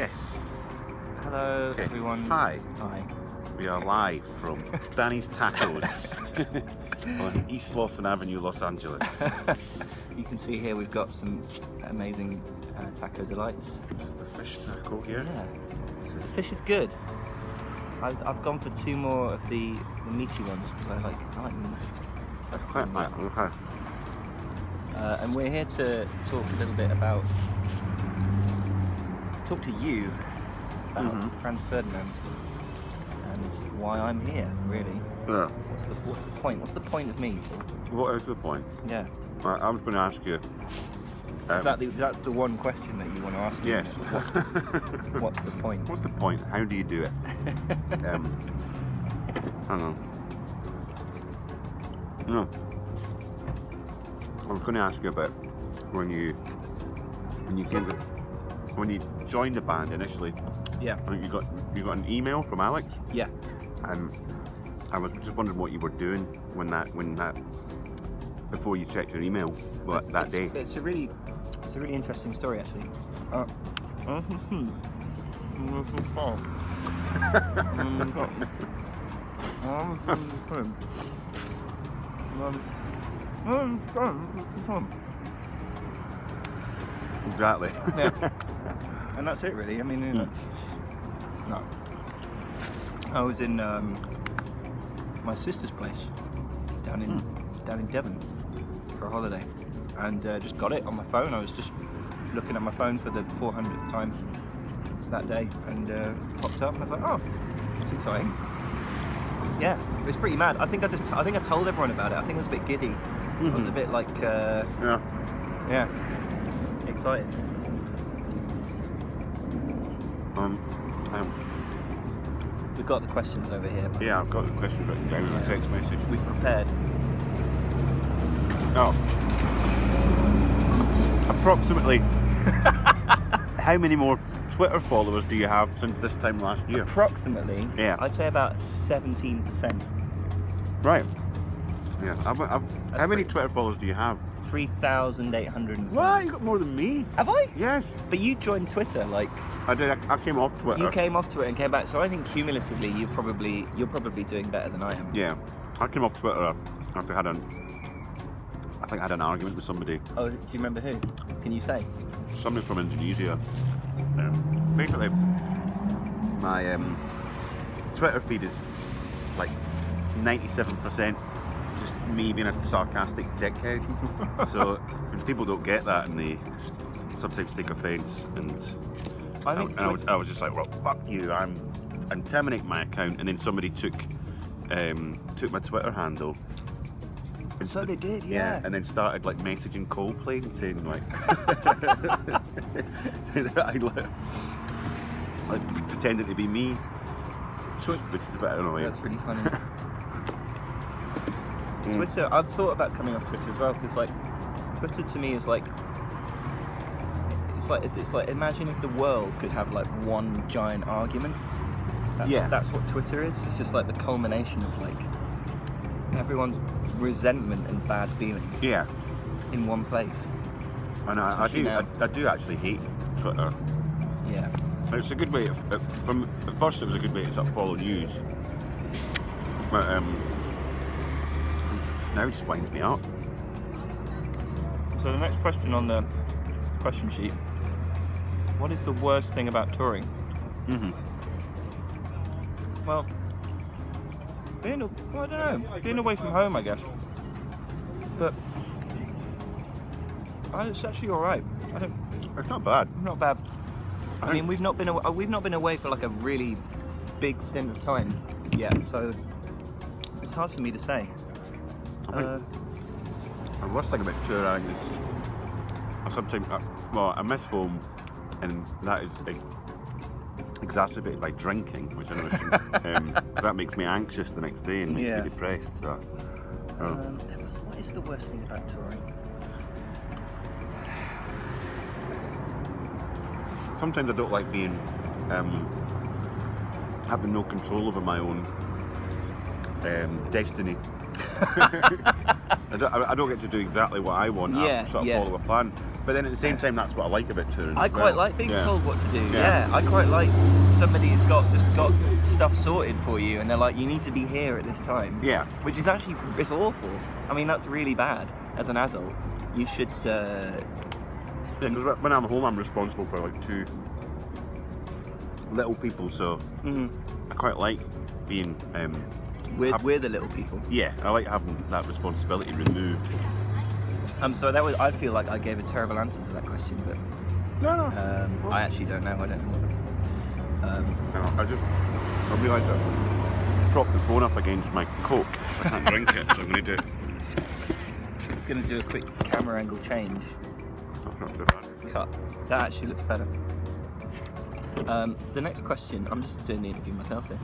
Yes. Hello, Okay. everyone. Hi. Hi. We are live from Danny's Tacos on East Lawson Avenue, Los Angeles. You can see here we've got some amazing taco delights. It's the fish taco here. Yeah. The fish is good. I've gone for two more of the meaty ones because I like them. Quite nice. Okay. And we're here to talk a little bit talk to you about Franz Ferdinand and why I'm here, really. Yeah. What's the point? What's the point of me? What is the point? Yeah. I was going to ask you. That's the one question that you want to ask me. Yes. What's the point? What's the point? How do you do it? I don't know. No. I was going to ask you about when you joined the band initially. Yeah. I think you got an email from Alex. Yeah. And I was just wondering what you were doing when that before you checked your email that day. It's a really interesting story, actually. Exactly. Yeah. And that's it, really. I mean, no. I was in my sister's place down in Devon for a holiday, and just got it on my phone. I was just looking at my phone for the 400th time that day, and it popped up, and I was like, "Oh, that's exciting." Yeah, it was pretty mad. I think I told everyone about it. I think I was a bit giddy. I was a bit like, yeah, excited. We've got the questions over here. Yeah, I've got the question written down in a text message. We've prepared. Oh. Approximately. How many more Twitter followers do you have since this time last year? Approximately. Yeah. I'd say about 17%. Right. Yeah. How many Twitter followers do you have? 3,800. What? You got more than me. Have I? Yes. But you joined Twitter, like. I did. I came off Twitter. You came off Twitter and came back. So I think cumulatively, you're probably doing better than I am. Yeah. I came off Twitter after I had an argument with somebody. Oh, do you remember who? Can you say? Somebody from Indonesia. Basically, my Twitter feed is like 97% just me being a sarcastic dickhead. So when people don't get that and they sometimes take offence, and I was just like, well, fuck you, I'm terminating my account. And then somebody took my Twitter handle. And So they did, yeah. And then started like messaging Coldplay and saying like, like pretending to be me, which is a bit annoying. That's really funny. Twitter, I've thought about coming off Twitter as well, because like Twitter to me is like it's like imagine if the world could have like one giant argument. That's what Twitter is. It's just like the culmination of like everyone's resentment and bad feelings. Yeah. In one place. And I do actually hate Twitter. Yeah. It's a good way at first it was a good way to sort of follow news. But now it just winds me up. So the next question on the question sheet: what is the worst thing about touring? Well, I don't know. Being away from home, I guess. But it's actually all right. It's not bad. Not bad. I mean, we've not been away for like a really big stint of time yet, so it's hard for me to say. The worst thing about touring is sometimes, I miss home, and that is exacerbated by drinking, which I know that makes me anxious the next day and makes me depressed. So, what is the worst thing about touring? Sometimes I don't like being having no control over my own destiny. I don't get to do exactly what I want. I have to sort of follow a plan. But then at the same time, that's what I like about touring. I quite like being told what to do. Yeah, I quite like somebody who's got stuff sorted for you, and they're like, you need to be here at this time. Yeah. Which is actually, it's awful. I mean, that's really bad. As an adult, you should. Yeah, because when I'm home, I'm responsible for like 2 little people, so I quite like being. We're the little people. Yeah, I like having that responsibility removed. So I feel like I gave a terrible answer to that question, but No. I actually don't know. I don't know what it was. I realised that I propped the phone up against my Coke, so I can't drink it, so I'm going to do. I'm just going to do a quick camera angle change. That's not too bad. Cut. That actually looks better. The next question, I'm just doing the interview myself here.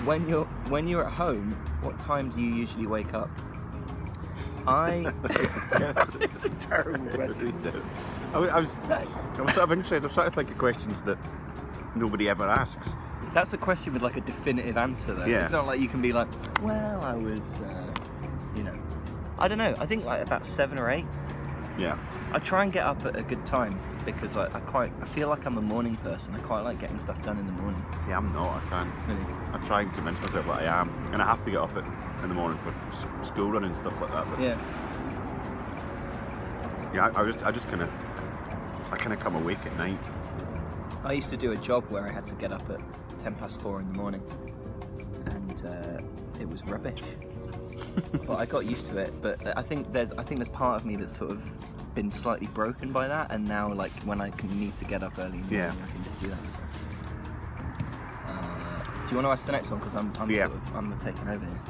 When you're at home, what time do you usually wake up? It's a terrible question. I was sort of interested. I'm starting to think of questions that nobody ever asks. That's a question with like a definitive answer, though. Yeah. It's not like you can be like, well, I was, I don't know. I think like about 7 or 8. Yeah. I try and get up at a good time because I feel like I'm a morning person. I quite like getting stuff done in the morning. See, I'm not. I can't. Really? I try and convince myself that I am, and I have to get up in the morning for school run and stuff like that. But yeah. Yeah, I just kind of come awake at night. I used to do a job where I had to get up at 4:10 in the morning, and it was rubbish. Well, I got used to it, but I think there's part of me that's sort of been slightly broken by that, and now like when I need to get up early in the morning, I can just do that. So. Do you want to ask the next one? Because I'm taking over here.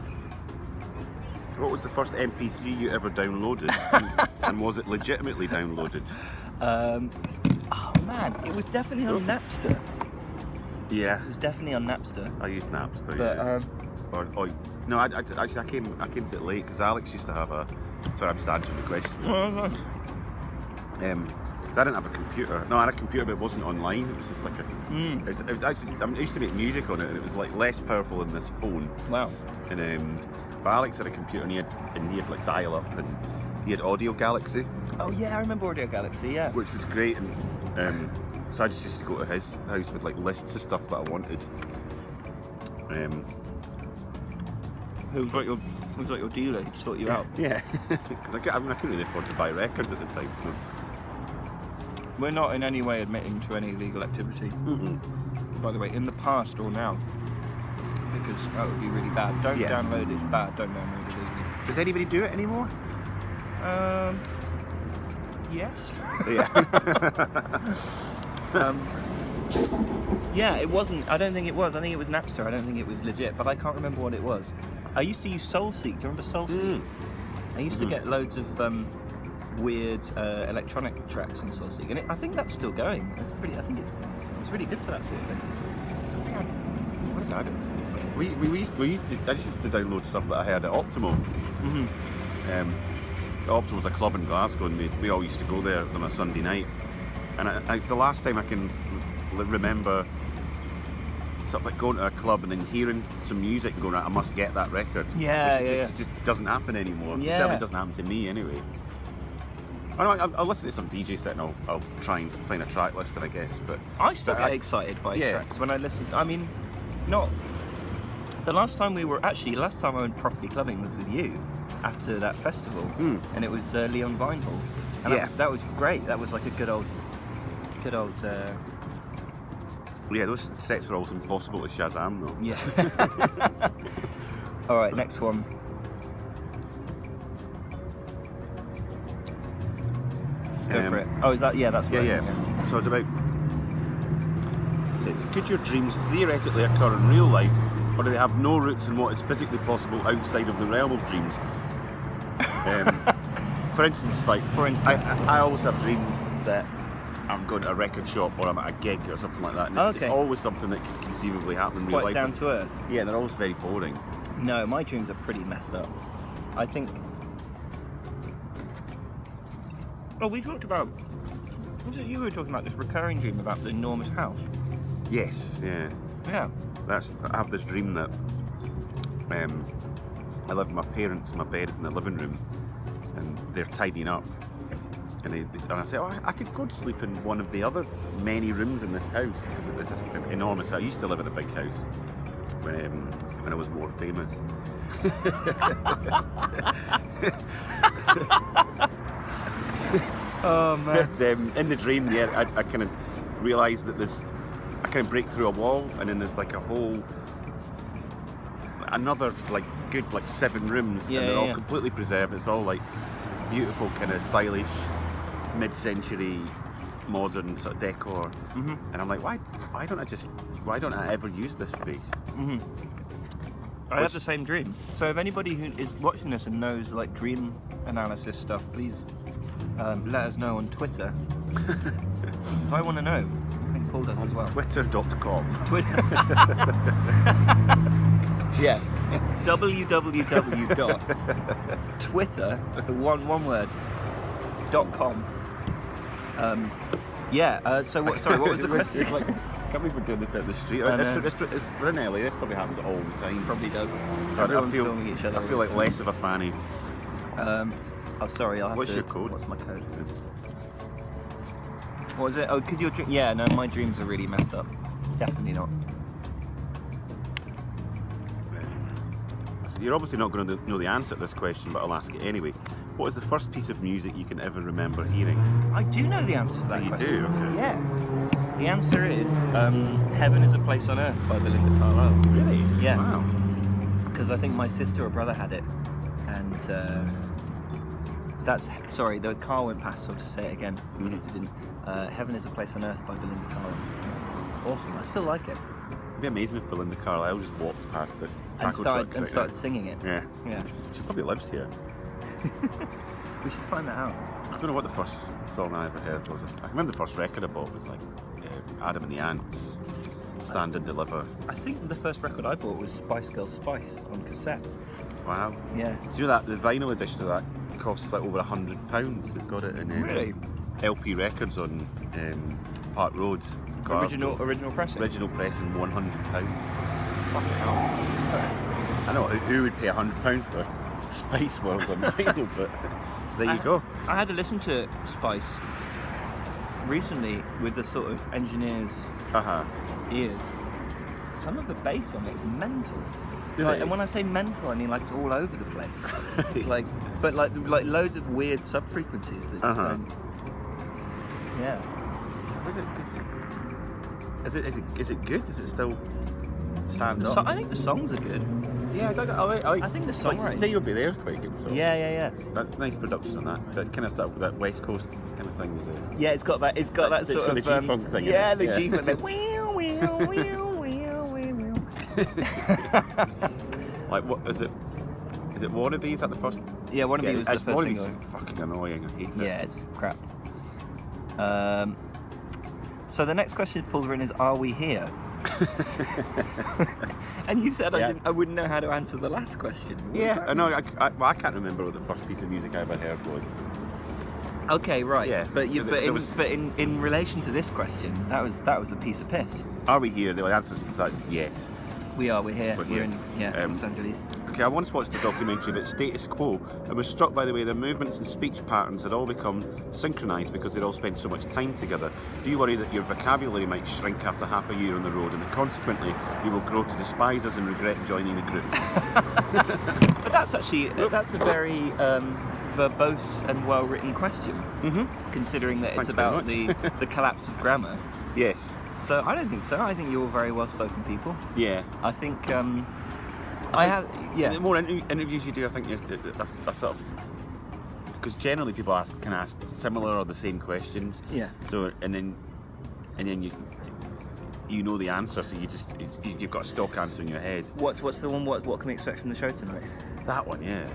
What was the first MP3 you ever downloaded, and was it legitimately downloaded? Oh man, it was definitely on Napster. Yeah. It was definitely on Napster. I used Napster. But no, I came to it late because Alex used to have a. Sorry, I'm just answering the question. Because I didn't have a computer. No, I had a computer, but it wasn't online. It was just like a. I used to make music on it, and it was like less powerful than this phone. Wow. And but Alex had a computer, and he had like dial-up, and he had Audio Galaxy. Oh yeah, I remember Audio Galaxy. Yeah. Which was great, and so I just used to go to his house with like lists of stuff that I wanted. Who's like your dealer? He'd sort you out. Yeah, because I couldn't really afford to buy records at the time. So. We're not in any way admitting to any illegal activity. By the way, in the past or now, because that would be really bad. Don't download it, it's bad. Don't download it illegally. Does anybody do it anymore? Yes. Yeah. Yeah, it wasn't. I don't think it was. I think it was Napster. I don't think it was legit, but I can't remember what it was. I used to use SoulSeek. Do you remember SoulSeek? I used to get loads of weird electronic tracks in SoulSeek, and I think that's still going. It's pretty. I think it's really good for that sort of thing. What did I do? I just used to download stuff that I had at Optimo. Optimo was a club in Glasgow, and we all used to go there on a Sunday night. And it's the last time I can remember sort of like going to a club and then hearing some music and going, I must get that record. It just doesn't happen anymore. Yeah. It certainly doesn't happen to me anyway. I'll listen to some DJ set and I'll try and find a track list, I guess. But I still get excited by tracks when I listen. I mean, not the last time I went properly clubbing was with you after that festival, and it was Leon Vinehall, and that was great. That was like a good old. Yeah, those sets are always impossible to Shazam though. Yeah. All right, next one. Go for it. Oh, is that? Yeah, that's right. Yeah. So it's about. It says, could your dreams theoretically occur in real life, or do they have no roots in what is physically possible outside of the realm of dreams? For instance, I always have dreams that I'm going to a record shop or I'm at a gig or something like that. And it's always something that could conceivably happen in real life. Quite down to earth. Yeah, they're always very boring. No, my dreams are pretty messed up. I think. Oh, we talked about. Was it you were talking about this recurring dream about the enormous house? Yes. Yeah. Yeah. I have this dream that I live with my parents, my bed is in the living room, and they're tidying up. And I say, oh, I could go to sleep in one of the other many rooms in this house, because this is an enormous house. I used to live in a big house when I was more famous. Oh man. But, in the dream, I kind of realised that I kind of break through a wall, and then there's like another like good like 7 rooms, and they're all completely preserved. It's all like this beautiful kind of stylish mid-century modern sort of decor. Mm-hmm. And I'm like, why don't I ever use this space? Mm-hmm. I had the same dream. So if anybody who is watching this and knows like dream analysis stuff, please let us know on Twitter. Because I want to know. I think Paul does as well. Twitter.com. Yeah. www.twitter, one word, .com. So what? Sorry, what was the question? Like, can't believe we're doing this out the street. We're in LA. This probably happens all the time. Probably does. So Everyone's filming each other. I feel like less of a fanny. Sorry, I'll have What's to. your code? What's my code? What was it? Oh, could your dream? Yeah, no, my dreams are really messed up. Definitely not. You're obviously not going to know the answer to this question, but I'll ask it anyway. What is the first piece of music you can ever remember hearing? I do know the answer to that question. You do? Okay. Yeah. The answer is Heaven is a Place on Earth by Belinda Carlisle. Really? Yeah. Wow. Because I think my sister or brother had it. And sorry, the car went past, so I'll just say it again because it didn't. Heaven is a Place on Earth by Belinda Carlisle. It's awesome. I still like it. It'd be amazing if Belinda Carlisle just walked past this And started singing it. Yeah. Yeah. She probably lives here. We should find that out. I don't know what the first song I ever heard was. I remember the first record I bought was like Adam and the Ants, Stand and Deliver. I think the first record I bought was Spice Girls Spice on cassette. Wow. Yeah. Do you know that the vinyl edition of that costs like over £100? They've got it in Really? LP Records on Park Road. Glasgow. Original pressing? Original pressing, £100. Fucking hell. I know who would pay £100 for Spice World on vinyl, but there you go. I had to listen to Spice recently with the sort of engineer's ears. Some of the bass on it is mental. Really? Like, and when I say mental, I mean like it's all over the place. but loads of weird sub frequencies that just don't. Yeah. Is it good? Does it still stand up? I think the songs are good. Yeah, I think the songwriting. Say You'll Be There is quite good. So. Yeah. That's nice production on that. That's kind of sort of that West Coast kind of thing. Yeah, it's got that sort of the G-funk thing. Yeah, the G-funk. Like what is it? Is it Wannabe? Is that the first? Yeah, Wannabe was the first Wannabe's single. fucking annoying. I hate it. Yeah, it's crap. So the next question Paul's written is, are we here? And you said I wouldn't know how to answer the last question. I know. I can't remember what the first piece of music I ever heard was. Okay, right. Yeah, but in relation to this question, that was a piece of piss. Are we here? The answer is yes. We're here. We're in Los Angeles. Okay, I once watched a documentary about status quo and was struck by the way their movements and speech patterns had all become synchronised because they'd all spent so much time together. Do you worry that your vocabulary might shrink after half a year on the road and that consequently you will grow to despise us and regret joining the group? But that's a very verbose and well-written question, considering that it's about the collapse of grammar. Yes. So I don't think so. I think you're very well-spoken people. Yeah. I think The more interviews you do, I think you're sort of, because generally people can ask similar or the same questions. Yeah. So and then you know the answer, so you've got a stock answer in your head. What's the one? What can we expect from the show tonight? That one, yeah.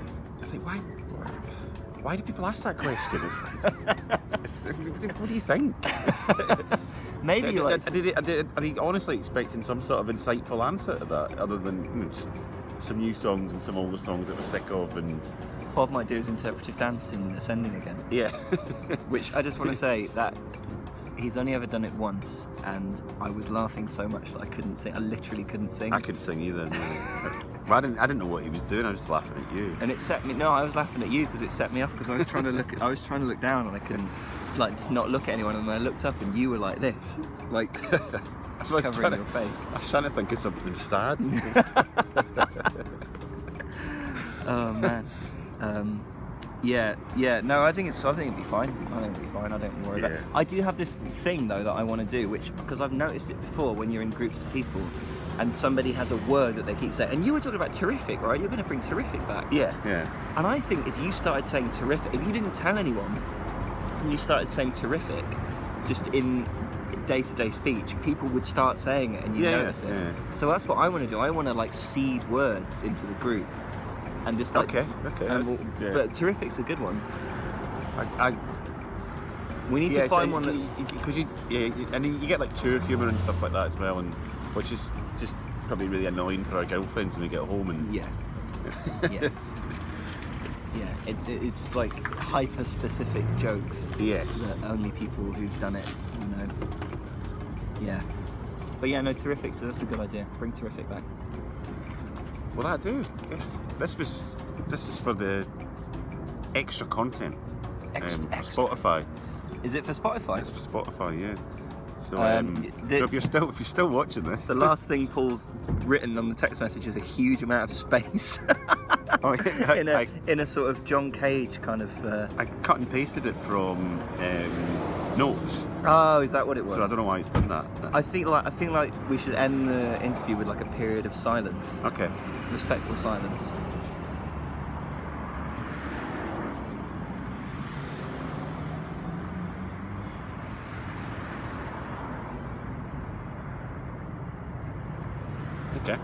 I think why do people ask that question? What do you think? Maybe are they honestly expecting some sort of insightful answer to that, other than just some new songs and some older songs that we're sick of? And Bob might do his interpretive dance in Ascending again. Yeah. Which I just want to say that He's only ever done it once, and I was laughing so much that I couldn't sing. I literally couldn't sing. I couldn't sing either. No. Well, I didn't know what he was doing. I was just laughing at you. And it set me. No, I was laughing at you because it set me off because I was trying to look. I was trying to look down and I couldn't, like, just not look at anyone. And then I looked up and you were like this, like covering your face. I was trying to think of something sad. Oh man. Yeah. No, I think it'd be fine. I think it'd be fine. I don't worry about it. I do have this thing though that I want to do, which, because I've noticed it before when you're in groups of people, and somebody has a word that they keep saying. And you were talking about terrific, right? You're going to bring terrific back. Yeah. And I think if you started saying terrific, if you didn't tell anyone, and you started saying terrific, just in day-to-day speech, people would start saying it, and you notice it. Yeah. So that's what I want to do. I want to like seed words into the group, and just like Okay. But terrific's a good one. I We need to find one that's because and you get like tour humour and stuff like that as well, and which is just probably really annoying for our girlfriends when we get home and yeah. It's like hyper specific jokes. Yes. That only people who've done it know. Yeah. But yeah, no, terrific. So that's a good idea. Bring terrific back. Well, I do. I guess this is for the extra content for Spotify. Is it for Spotify? It's for Spotify, yeah. So, so if you're still watching this, the last thing Paul's written on the text message is a huge amount of space. in a sort of John Cage kind of. I cut and pasted it from notes. Oh, is that what it was? So I don't know why it's done that. I think like we should end the interview with like a period of silence. Okay. Respectful silence. Okay.